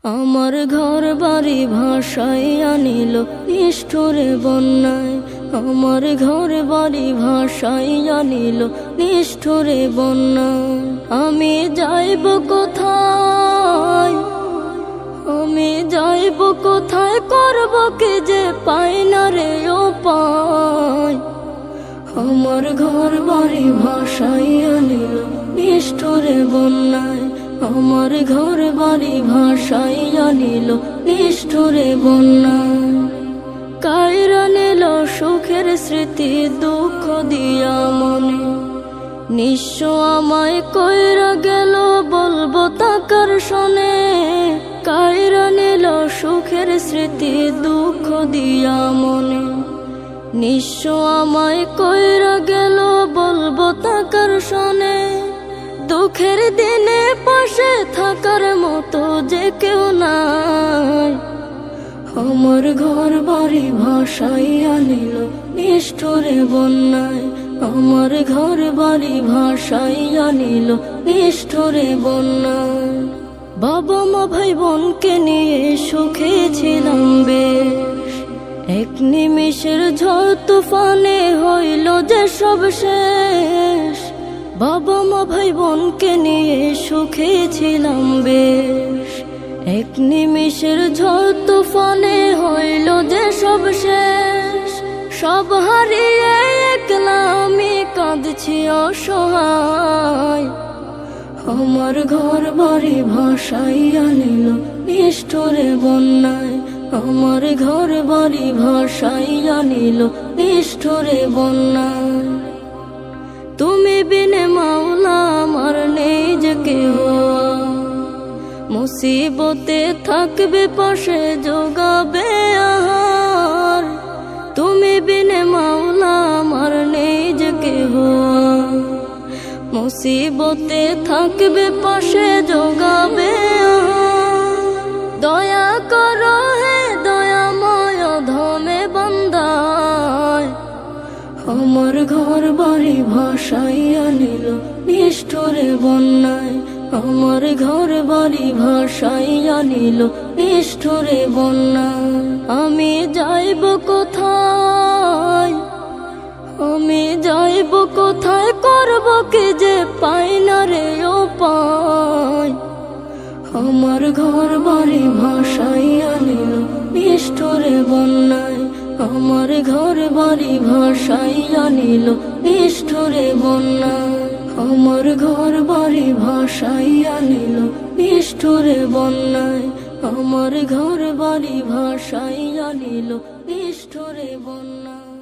আমার ঘর বাড়ি ভাসাইয়া নিল নিষ্ঠুরে বন্যায়। আমার ঘর বাড়ি ভাসাইয়া নিল নিষ্ঠুরে বন্যায়। আমি যাইব কোথায়, আমি যাইব কোথায়, করব কি যে পাই না রে উপায়। আমার ঘর বাড়ি ভাসাইয়া নিল নিষ্ঠুরে বন্যায়। আমার ঘর বাড়ি ভাসাইয়া নিল নিষ্ঠুরে বন্যায়। কাইরা নিল সুখের স্মৃতি দুঃখ দিয়া মনে, নিঃস্ব আমায় কইরা গেল বলবো তাকার শোনে। কাইরা নিল সুখের স্মৃতি দুঃখ দিয়া মনে, নিঃস্ব আমায় কইরা গেল বলবো তাকার শোনে। দুঃখের দিনে পাশে থাকার মতো যে কেউ নাই। আমার ঘর বাড়ি ভাসাইয়া নিল নিষ্ঠুরে বন্যায়। আমার ঘর বাড়ি ভাসাইয়া নিল নিষ্ঠুরে বন্যায়। বাবা মা ভাই বোনকে নিয়ে সুখে ছিলাম বেশ, এক নিমিষের ঝড় তুফানে হইল যে সব শেষ। বাবা মা ভাই বোনকে নিয়ে সুখে ছিলাম বেশ, এক নিমিষের ঝড় তুফানে হইল যে সব শেষ। সব হারিয়ে একলা আমি কাঁদছি অসহায়। আমার ঘর বাড়ি ভাসাইয়া নিল নিষ্ঠুরে বন্যায়। আমার ঘর বাড়ি ভাসাইয়া নিল নিষ্ঠুরে বন্যায়। তুমি বিনে মাওলা আমার নেই যে কেহ, মুসিবতে থাকবে পাশে যোগাবে আহার। তুমি বিনে মাওলা আমার নেই যে কেহ, মুসিবতে থাকবে পাশে যোগাবে আহার। দয়া করো হে দয়াময় ধমে বান্দায়। আমার ঘর বাড়ি ভাসাইয়া নিল নিষ্ঠুরে বন্যায়। আমার ঘর বাড়ি ভাসাইয়া নিল নিষ্ঠুরে বন্যায়। আমি যাইব কোথায়, আমি যাইব কোথায়, করব কি যে পাই না রে উপায়। আমার ঘর বাড়ি ভাসাইয়া নিল নিষ্ঠুরে বন্যায়। আমার ঘর বাড়ি ভাসাইয়া নিল নিষ্ঠুরে বন্যায়। আমার ঘর বাড়ি ভাসাইয়া নিল নিষ্ঠুরে বন্যায়। আমার ঘর বাড়ি ভাসাইয়া নিল নিষ্ঠুরে বন্যায়।